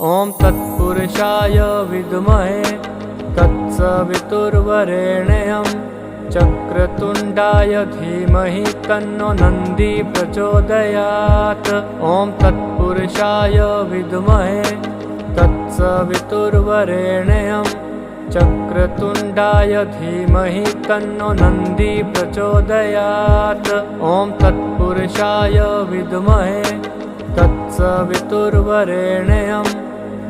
ॐ तत्पुरुषाय विद्महे तत्सवितुर्वरेण्यं चक्रतुण्डाय धीमहि तन्नो नन्दी प्रचोदयात्। ॐ तत्पुरुषाय विद्महे तत्सवितुर्वरेण्यं चक्रतुण्डाय धीमहि तन्नो नन्दी प्रचोदयात्। ॐ तत्पुरुषाय विद्महे तत्सवितुर्वरेण्यं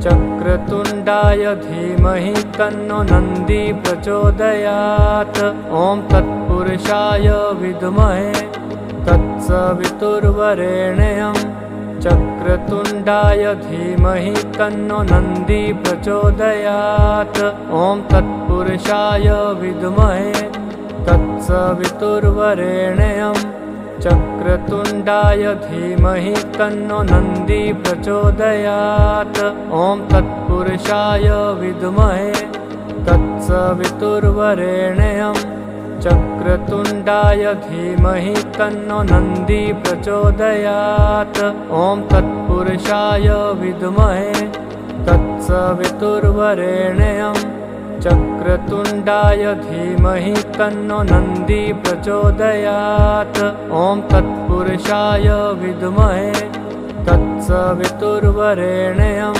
चक्रतुण्डाय धीमहि तन्नो नन्दी प्रचोदयात्। ॐ तत्पुरुषाय विद्महे तत्सवितुर्वरेण्यं चक्रतुण्डाय धीमहि तन्नो नन्दी प्रचोदयात्। ॐ तत्पुरुषाय विद्महे तत्सवितुर्वरेण्यं चक्रतुण्डाय धीमहि तन्नो नन्दी प्रचोदयात्। ॐ तत्पुरुषाय विद्महे तत्सवितुर्वरेण्यं चक्रतुण्डाय धीमहि तन्नो नन्दी प्रचोदयात्। ॐ तत्पुरुषाय विद्महे तत्सवितुर्वरेण्यं चक्रतुण्डाय धीमहि तन्नो नन्दी प्रचोदयात्। ॐ तत्पुरुषाय विद्महे तत्सवितुर्वरेण्यं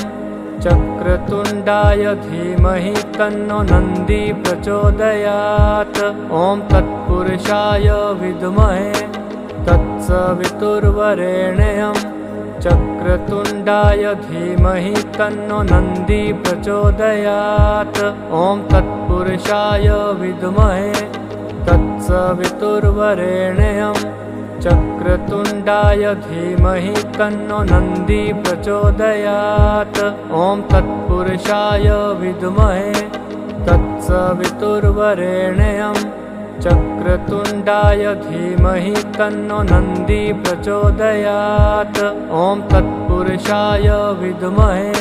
चक्रतुण्डाय धीमहि तन्नो नन्दी प्रचोदयात्। ॐ तत्पुरुषाय विद्महे तत्सवितुर्वरेण्यं चक्रतुण्डाय धीमहि तन्नो नन्दी प्रचोदयात्। ॐ तत्पुरुषाय विद्महे तत्सवितुर्वरेण्यं चक्रतुण्डाय धीमहि तन्नो नन्दी प्रचोदयात्। ॐ तत्पुरुषाय विद्महे तत्सवितुर्वरेण्यं चक्रतुण्डाय धीमहि तन्नो नन्दी प्रचोदयात्। ॐ तत्पुरुषाय विद्महे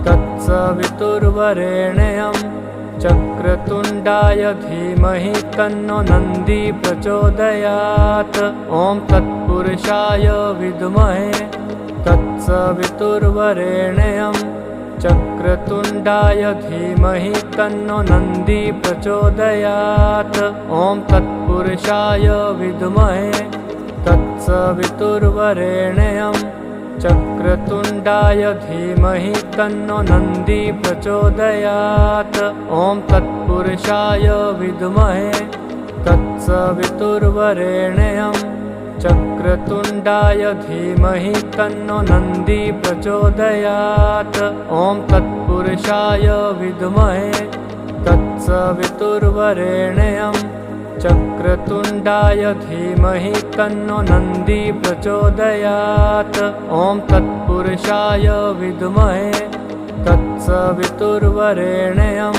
तत्सवितुर्वरेण्यं चक्रतुण्डाय धीमहि तन्नो नन्दी प्रचोदयात्। ॐ तत्पुरुषाय विद्महे तत्सवितुर्वरेण्यं चक्रतुण्डाय धीमहि तन्नो नन्दी प्रचोदयात्। ॐ तत्पुरुषाय विद्महे तत्सवितुर्वरेण्यं चक्रतुण्डाय धीमहि तन्नो नन्दी प्रचोदयात्। ॐ तत्पुरुषाय विद्महे तत्सवितुर्वरेण्यं चक्रतुण्डाय धीमहि तन्नो नन्दी प्रचोदयात्। ॐ तत्पुरुषाय विद्महे तत्सवितुर्वरेण्यं चक्रतुण्डाय धीमहि तन्नो नन्दी प्रचोदयात्। ॐ तत्पुरुषाय विद्महे तत्सवितुर्वरेण्यं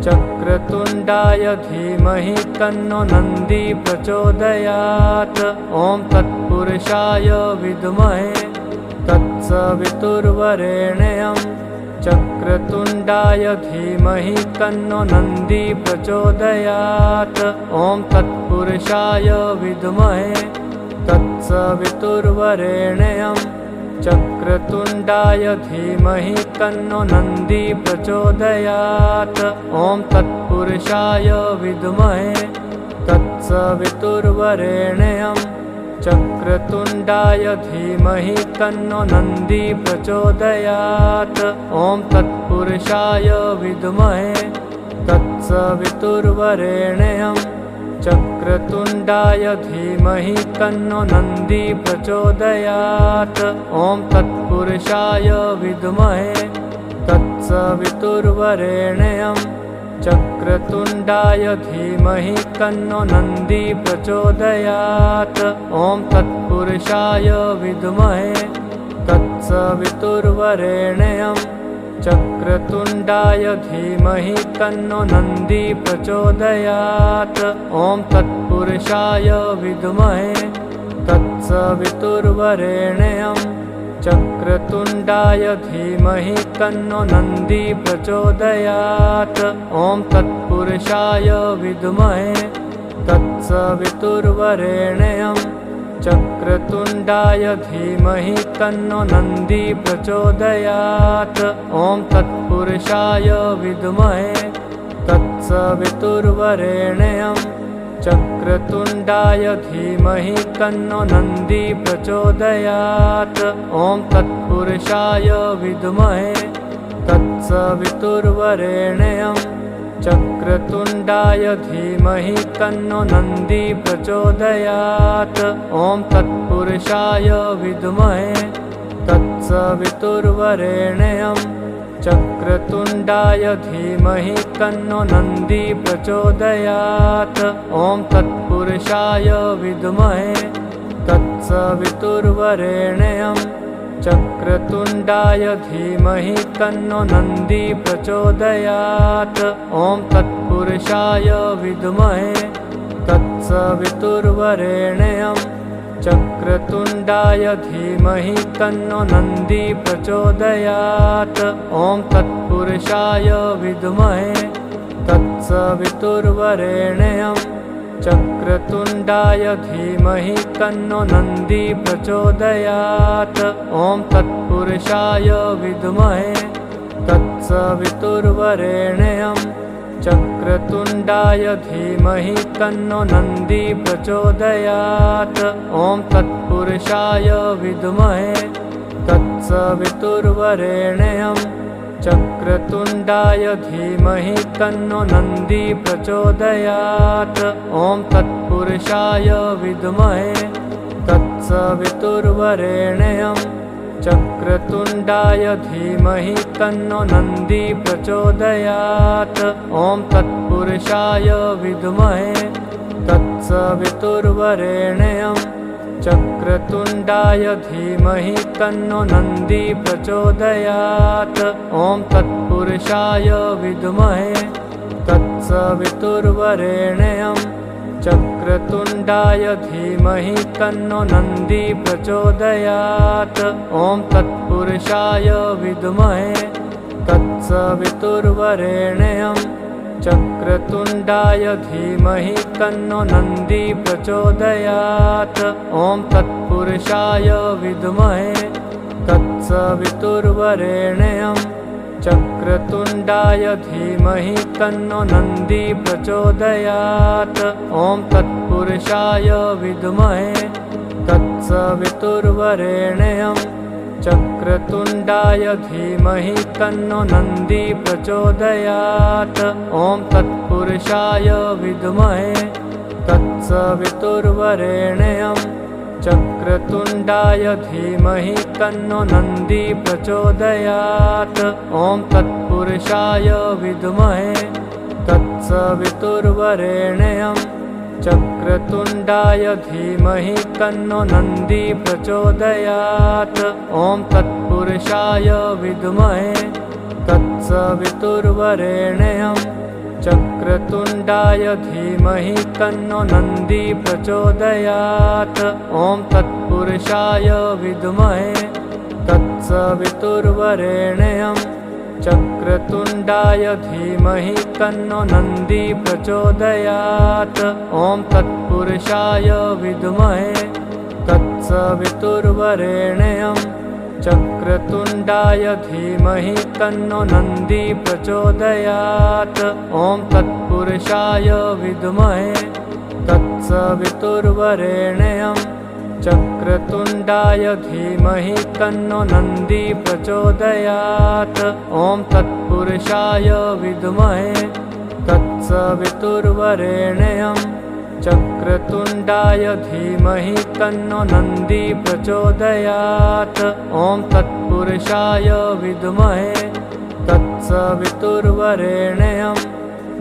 चक्रतुण्डाय धीमहि तन्नो नन्दी प्रचोदयात्। ॐ तत्पुरुषाय विद्महे तत्सवितुर्वरेण्यं चक्रतुण्डाय धीमहि तन्नो नन्दी प्रचोदयात्। ॐ तत्पुरुषाय विद्महे तत्सवितुर्वरेण्यं चक्रतुण्डाय धीमहि तन्नो नन्दी प्रचोदयात्। ॐ तत्पुरुषाय विद्महे तत्सवितुर्वरेण्यं चक्रतुण्डाय धीमहि तन्नो नन्दी प्रचोदयात्। ॐ तत्पुरुषाय विद्महे तत्सवितुर्वरेण्यं चक्रतुण्डाय धीमहि तन्नो नन्दी प्रचोदयात्। ॐ तत्पुरुषाय विद्महे तत्सवितुर्वरेण्यं चक्रतुण्डाय धीमहि तन्नो नन्दी प्रचोदयात्। ॐ तत्पुरुषाय विद्महे तत्सवितुर्वरेण्यं चक्रतुण्डाय धीमहि तन्नो नन्दी प्रचोदयात्। ॐ तत्पुरुषाय विद्महे तत्सवितुर्वरेण्यं चक्रतुण्डाय धीमहि तन्नो नन्दी प्रचोदयात्। ॐ तत्पुरुषाय विद्महे तत्सवितुर्वरेण्यं चक्रतुण्डाय धीमहि तन्नो नन्दी प्रचोदयात्। ॐ तत्पुरुषाय विद्महे तत्सवितुर्वरेण्यं चक्रतुण्डाय धीमहि तन्नो नन्दी प्रचोदयात्। ॐ तत्पुरुषाय विद्महे तत्सवितुर्वरेण्यं चक्रतुण्डाय धीमहि तन्नो नन्दी प्रचोदयात्। ॐ तत्पुरुषाय विद्महे तत्सवितुर्वरेण्यं चक्रतुण्डाय धीमहि तन्नो नन्दी प्रचोदयात्। ॐ तत्पुरुषाय विद्महे तत्सवितुर्वरेण्यं चक्रतुण्डाय धीमहि तन्नो नन्दी प्रचोदयात्। ॐ तत्पुरुषाय विद्महे तत्सवितुर्वरेण्यं चक्रतुण्डाय धीमहि तन्नो नन्दी प्रचोदयात्। ॐ तत्पुरुषाय विद्महे तत्सवितुर्वरेण्यं चक्रतुण्डाय धीमहि तन्नो नन्दी प्रचोदयात्। ॐ तत्पुरुषाय विद्महे तत्सवितुर्वरेण्यं चक्रतुण्डाय धीमहि तन्नो नन्दी प्रचोदयात्। ॐ तत्पुरुषाय विद्महे तत्सवितुर्वरेण्यं चक्रतुण्डाय धीमहि तन्नो नन्दी प्रचोदयात्। ॐ तत्पुरुषाय विद्महे तत्सवितुर्वरेण्यं चक्रतुण्डाय धीमहि तन्नो नन्दी प्रचोदयात्। ॐ तत्पुरुषाय विद्महे तत्सवितुर्वरेण्यं चक्रतुण्डाय धीमहि तन्नो नन्दी प्रचोदयात्। ॐ तत्पुरुषाय विद्महे तत्सवितुर्वरेण्यं चक्रतुण्डाय धीमहि तन्नो नन्दी प्रचोदयात्। ॐ तत्पुरुषाय विद्महे तत्सवितुर्वरेण्यं चक्रतुण्डाय धीमहि तन्नो नन्दी प्रचोदयात्। ॐ तत्पुरुषाय विद्महे तत्सवितुर्वरेण्यं चक्रतुण्डाय धीमहि तन्नो नन्दी प्रचोदयात्। ॐ तत्पुरुषाय विद्महे तत्सवितुर्वरेण्यं चक्रतुण्डाय धीमहि तन्नो नन्दी प्रचोदयात्। ॐ तत्पुरुषाय विद्महे तत्सवितुर्वरेण्यं चक्रतुण्डाय धीमहि तन्नो नन्दी प्रचोदयात्। ॐ तत्पुरुषाय विद्महे तत्सवितुर्वरेण्यं चक्रतुण्डाय धीमहि तन्नो नन्दी प्रचोदयात्। ॐ तत्पुरुषाय विद्महे तत्सवितुर्वरेण्यं चक्रतुण्डाय धीमहि तन्नो नन्दी प्रचोदयात्। ॐ तत्पुरुषाय विद्महे तत्सवितुर्वरेण्यं चक्रतुण्डाय धीमहि तन्नो नन्दी प्रचोदयात्। ॐ तत्पुरुषाय विद्महे तत्सवितुर्वरेण्यं चक्रतुण्डाय धीमहि तन्नो नन्दी प्रचोदयात्। ॐ तत्पुरुषाय विद्महे तत्सवितुर्वरेण्यं चक्रतुण्डाय धीमहि तन्नो नन्दी प्रचोदयात्। ॐ तत्पुरुषाय विद्महे तत्सवितुर्वरेण्यं चक्रतुण्डाय धीमहि तन्नो नन्दी प्रचोदयात्। ॐ तत्पुरुषाय विद्महे तत्सवितुर्वरेण्यं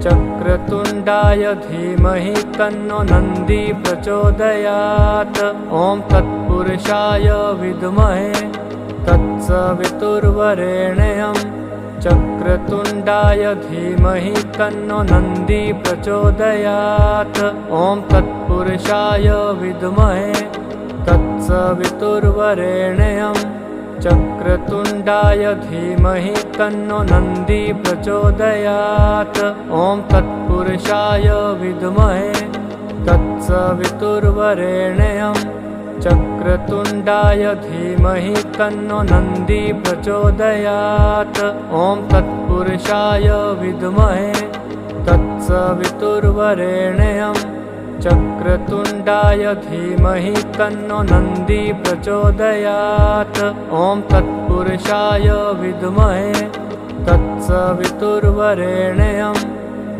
चक्रतुण्डाय धीमहि तन्नो नन्दी प्रचोदयात्। ॐ तत्पुरुषाय विद्महे तत्सवितुर्वरेण्यं चक्रतुण्डाय धीमहि तन्नो नन्दी प्रचोदयात्। ॐ तत्पुरुषाय विद्महे तत्सवितुर्वरेण्यं चक्रतुण्डाय धीमहि तन्नो नन्दी प्रचोदयात्। ॐ तत्पुरुषाय विद्महे तत्सवितुर्वरेण्यं चक्रतुण्डाय धीमहि तन्नो नन्दी प्रचोदयात्। ॐ तत्पुरुषाय विद्महे तत्सवितुर्वरेण्यं चक्रतुण्डाय धीमहि तन्नो नन्दी प्रचोदयात्। ॐ तत्पुरुषाय विद्महे तत्सवितुर्वरेण्यं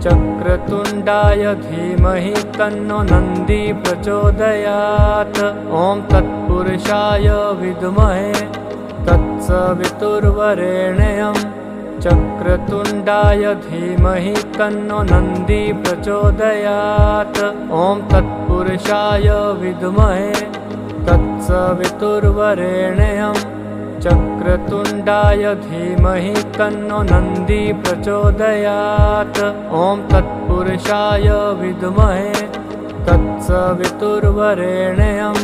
चक्रतुण्डाय धीमहि तन्नो नन्दी प्रचोदयात्। ॐ तत्पुरुषाय विद्महे तत्सवितुर्वरेण्यं चक्रतुण्डाय धीमहि तन्नो नन्दी प्रचोदयात्। ॐ तत्पुरुषाय विद्महे तत्सवितुर्वरेण्यं चक्रतुण्डाय धीमहि तन्नो नन्दी प्रचोदयात्। ॐ तत्पुरुषाय विद्महे तत्सवितुर्वरेण्यं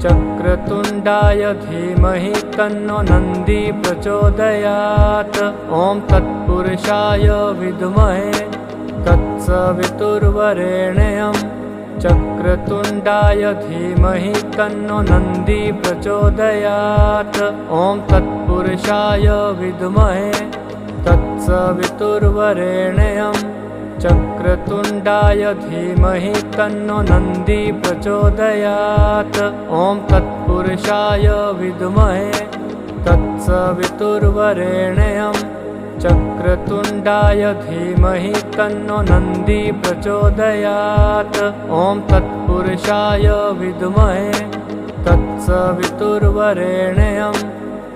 चक्रतुण्डाय धीमहि तन्नो नन्दी प्रचोदयात्। ॐ तत्पुरुषाय विद्महे तत्सवितुर्वरेण्यं चक्रतुण्डाय धीमहि तन्नो नन्दी प्रचोदयात्। ॐ तत्पुरुषाय विद्महे तत्सवितुर्वरेण्यं चक्रतुण्डाय धीमहि तन्नो नन्दी प्रचोदयात्। ॐ तत्पुरुषाय विद्महे तत्सवितुर्वरेण्यं चक्रतुण्डाय धीमहि तन्नो नन्दी प्रचोदयात्। ॐ तत्पुरुषाय विद्महे तत्सवितुर्वरेण्यं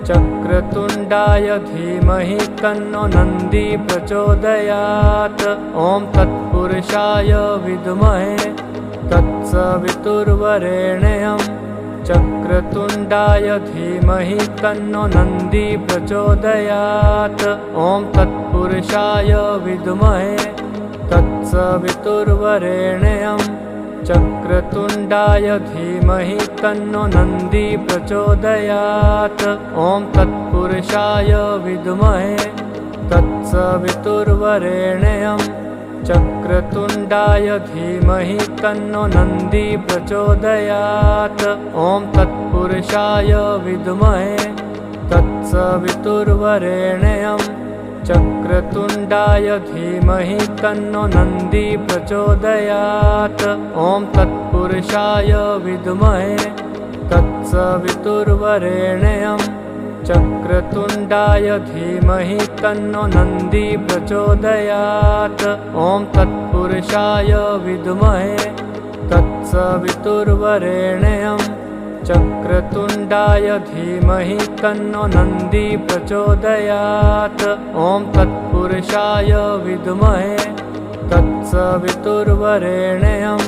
चक्रतुण्डाय धीमहि तन्नो नन्दी प्रचोदयात्। ॐ तत्पुरुषाय विद्महे तत्सवितुर्वरेण्यं चक्रतुण्डाय धीमहि तन्नो नन्दी प्रचोदयात्। ॐ तत्पुरुषाय विद्महे तत्सवितुर्वरेण्यं चक्रतुण्डाय धीमहि तन्नो नन्दी प्रचोदयात्। ॐ तत्पुरुषाय विद्महे तत्सवितुर्वरेण्यं चक्रतुण्डाय धीमहि तन्नो नन्दी प्रचोदयात्। ॐ तत्पुरुषाय विद्महे तत्सवितुर्वरेण्यं चक्रतुण्डाय धीमहि तन्नो नन्दी प्रचोदयात्। ॐ तत्पुरुषाय विद्महे तत्सवितुर्वरेण्यं चक्रतुण्डाय धीमहि तन्नो नन्दी प्रचोदयात्। ॐ तत्पुरुषाय विद्महे तत्सवितुर्वरेण्यं चक्रतुण्डाय धीमहि तन्नो नन्दी प्रचोदयात्। ॐ तत्पुरुषाय विद्महे तत्सवितुर्वरेण्यं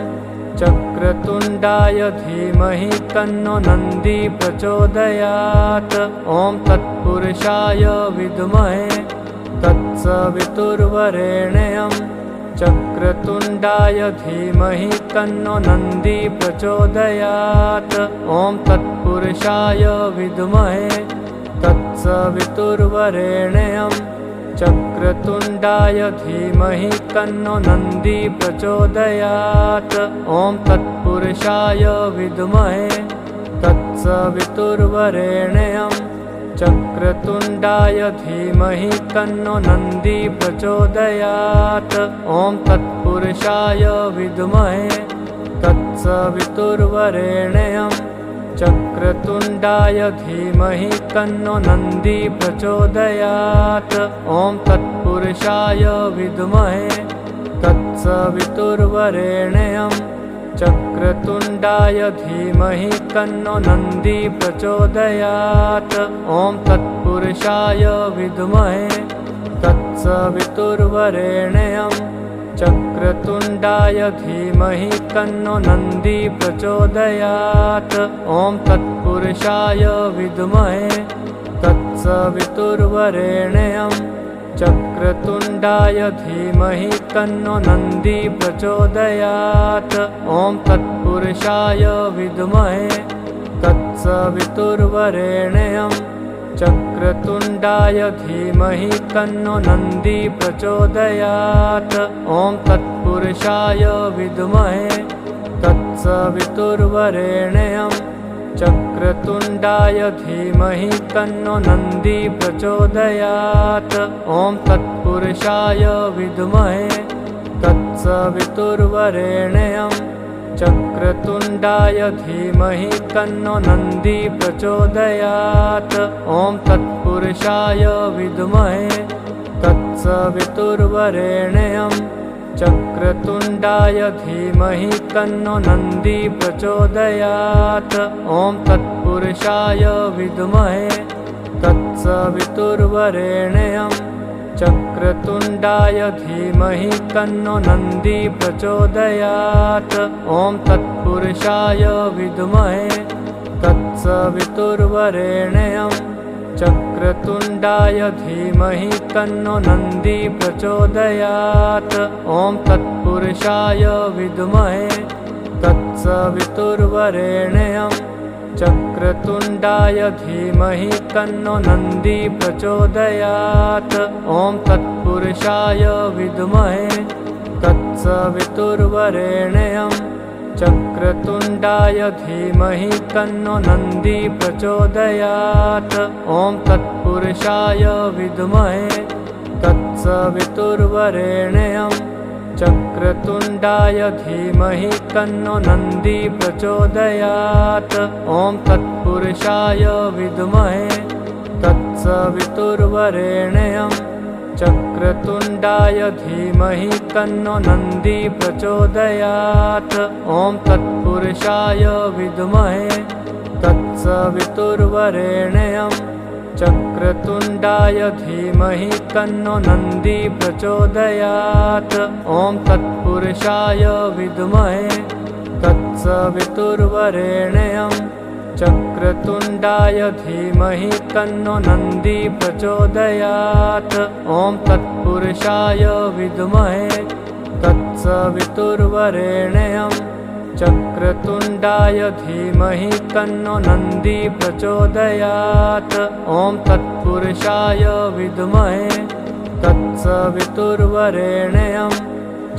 चक्रतुण्डाय धीमहि तन्नो नन्दी प्रचोदयात्। ॐ तत्पुरुषाय विद्महे तत्सवितुर्वरेण्यं चक्रतुण्डाय धीमहि तन्नो नन्दी प्रचोदयात्। ॐ तत्पुरुषाय विद्महे तत्सवितुर्वरेण्यं चक्रतुण्डाय धीमहि तन्नो नन्दी प्रचोदयात्। ॐ तत्पुरुषाय विद्महे तत्सवितुर्वरेण्यं चक्रतुण्डाय धीमहि तन्नो नन्दी प्रचोदयात्। ॐ तत्पुरुषाय विद्महे तत्सवितुर्वरेण्यं चक्रतुण्डाय धीमहि तन्नो नन्दी प्रचोदयात्। ॐ तत्पुरुषाय विद्महे तत्सवितुर्वरेण्यं चक्रतुण्डाय धीमहि तन्नो नन्दी प्रचोदयात्। ॐ तत्पुरुषाय विद्महे तत्सवितुर्वरेण्यं चक्रतुण्डाय धीमहि तन्नो नन्दी प्रचोदयात्। ॐ तत्पुरुषाय विद्महे तत्सवितुर्वरेण्यं चक्रतुण्डाय धीमहि तन्नो नन्दी प्रचोदयात्। ॐ तत्पुरुषाय विद्महे तत्सवितुर्वरेण्यं चक्रतुण्डाय धीमहि तन्नो नन्दी प्रचोदयात्। ॐ तत्पुरुषाय विद्महे तत्सवितुर्वरेण्यं चक्रतुण्डाय धीमहि तन्नो नन्दी प्रचोदयात्। ॐ तत्पुरुषाय विद्महे तत्सवितुर्वरेण्यं चक्रतुण्डाय धीमहि तन्नो नन्दी प्रचोदयात्। ॐ तत्पुरुषाय विद्महे तत्सवितुर्वरेण्यं चक्रतुण्डाय धीमहि तन्नो नन्दी प्रचोदयात्। ॐ तत्पुरुषाय विद्महे तत्सवितुर्वरेण्यं चक्रतुण्डाय धीमहि तन्नो नन्दी प्रचोदयात्। ॐ तत्पुरुषाय विद्महे तत्सवितुर्वरेण्यं चक्रतुण्डाय धीमहि तन्नो नन्दी प्रचोदयात्। ॐ तत्पुरुषाय विद्महे तत्सवितुर्वरेण्यं चक्रतुण्डाय धीमहि तन्नो नन्दी प्रचोदयात्। ॐ तत्पुरुषाय विद्महे तत्सवितुर्वरेण्यं चक्रतुण्डाय धीमहि तन्नो नन्दी प्रचोदयात्। ॐ तत्पुरुषाय विद्महे तत्सवितुर्वरेण्यं चक्रतुण्डाय धीमहि तन्नो नन्दी प्रचोदयात्। ॐ तत्पुरुषाय विद्महे तत्सवितुर्वरेण्यं चक्रतुण्डाय धीमहि तन्नो नन्दी प्रचोदयात्। ॐ तत्पुरुषाय विद्महे तत्सवितुर्वरेण्यं चक्रतुण्डाय धीमहि तन्नो नन्दी प्रचोदयात्। ॐ तत्पुरुषाय विद्महे तत्सवितुर्वरेण्यं चक्रतुण्डाय धीमहि तन्नो नन्दी प्रचोदयात्। ॐ तत्पुरुषाय विद्महे तत्सवितुर्वरेण्यं चक्रतुण्डाय धीमहि तन्नो नन्दी प्रचोदयात्। ॐ तत्पुरुषाय विद्महे तत्सवितुर्वरेण्यं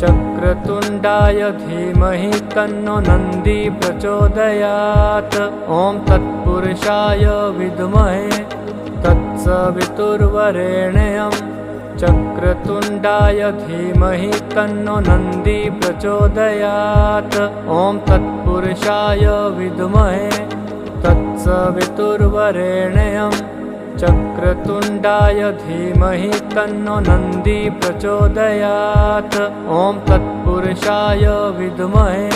चक्रतुण्डाय धीमहि तन्नो नन्दी प्रचोदयात्। ॐ तत्पुरुषाय विद्महे तत्सवितुर्वरेण्यं चक्रतुण्डाय धीमहि तन्नो नन्दी प्रचोदयात्। ॐ तत्पुरुषाय विद्महे तत्सवितुर्वरेण्यं चक्रतुण्डाय धीमहि तन्नो नन्दी प्रचोदयात्। ॐ तत्पुरुषाय विद्महे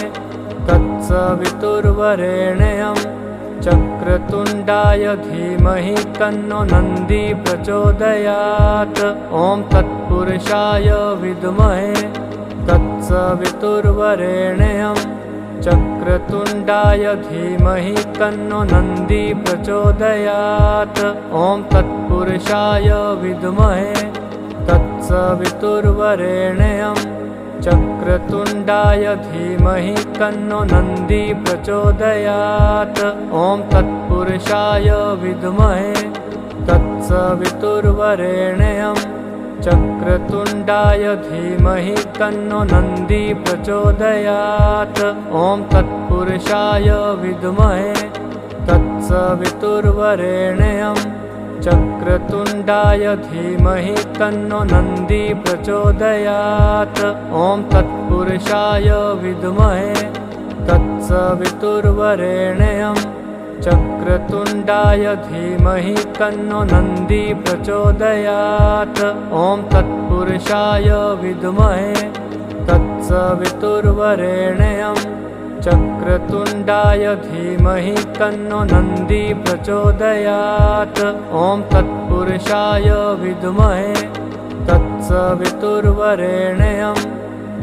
तत्सवितुर्वरेण्यं चक्रतुण्डाय धीमहि तन्नो नन्दी प्रचोदयात्। ॐ तत्पुरुषाय विद्महे तत्सवितुर्वरेण्यं चक्रतुण्डाय धीमहि तन्नो नन्दी प्रचोदयात्। ॐ तत्पुरुषाय विद्महे तत्सवितुर्वरेण्यं चक्रतुण्डाय धीमहि तन्नो नन्दी प्रचोदयात्। ॐ तत्पुरुषाय विद्महे तत्सवितुर्वरेण्यं चक्रतुण्डाय धीमहि तन्नो नन्दी प्रचोदयात्। ॐ तत्पुरुषाय विद्महे तत्सवितुर्वरेण्यं चक्रतुण्डाय धीमहि तन्नो नन्दी प्रचोदयात्। ॐ तत्पुरुषाय विद्महे तत्सवितुर्वरेण्यं चक्रतुण्डाय धीमहि तन्नो नन्दी प्रचोदयात्। ॐ तत्पुरुषाय विद्महे तत्सवितुर्वरेण्यं चक्रतुण्डाय धीमहि तन्नो नन्दी प्रचोदयात्। ॐ तत्पुरुषाय विद्महे तत्सवितुर्वरेण्यं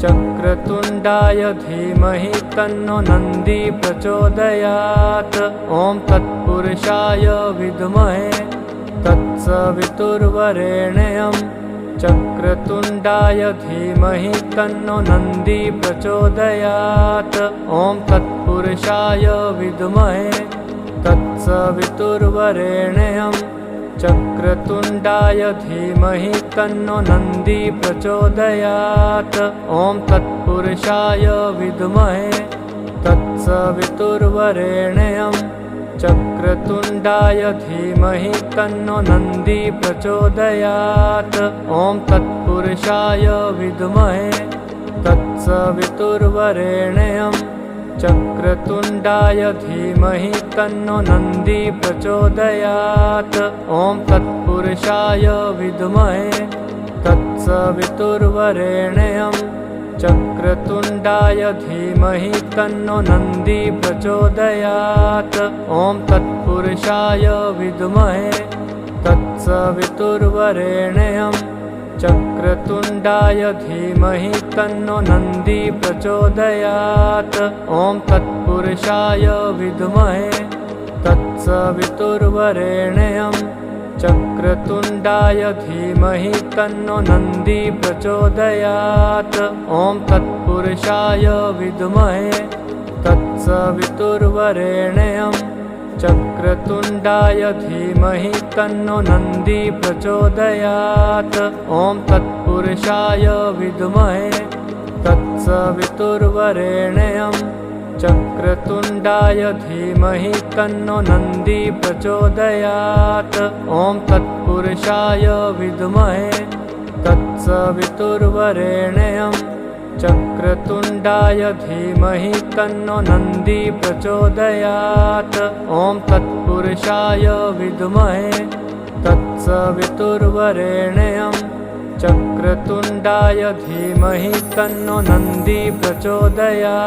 चक्रतुण्डाय धीमहि तन्नो नन्दी प्रचोदयात्। ॐ तत्पुरुषाय विद्महे तत्सवितुर्वरेण्यं चक्रतुण्डाय धीमहि तन्नो नन्दी प्रचोदयात्। ॐ तत्पुरुषाय विद्महे तत्सवितुर्वरेण्यं चक्रतुण्डाय धीमहि तन्नो नन्दी प्रचोदयात्। ॐ तत्पुरुषाय विद्महे तत्सवितुर्वरेण्यं चक्रतुण्डाय धीमहि तन्नो नन्दी प्रचोदयात्। ॐ तत्पुरुषाय विद्महे तत्सवितुर्वरेण्यं चक्रतुण्डाय धीमहि तन्नो नन्दी प्रचोदयात्। ॐ तत्पुरुषाय विद्महे तत्सवितुर्वरेण्यं चक्रतुण्डाय धीमहि तन्नो नन्दी प्रचोदयात्। ॐ तत्पुरुषाय विद्महे तत्सवितुर्वरेण्यं चक्रतुण्डाय धीमहि तन्नो नन्दी प्रचोदयात्। ॐ तत्पुरुषाय विद्महे तत्सवितुर्वरेण्यं चक्रतुण्डाय धीमहि तन्नो नन्दी प्रचोदयात्। ॐ तत्पुरुषाय विद्महे तत्सवितुर्वरेण्यं चक्रतुण्डाय धीमहि तन्नो नन्दी प्रचोदयात्। ॐ तत्पुरुषाय विद्महे तत्सवितुर्वरेण्यं चक्रतुण्डाय धीमहि तन्नो नन्दी प्रचोदयात्। ॐ तत्पुरुषाय विद्महे तत्सवितुर्वरेण्यं चक्रतुण्डाय धीमहि तन्नो नन्दी प्रचोदयात्। ॐ तत्पुरुषाय विद्महे तत्सवितुर्वरेण्यं चक्रतुण्डाय धीमहि तन्नो नन्दी प्रचोदयात्।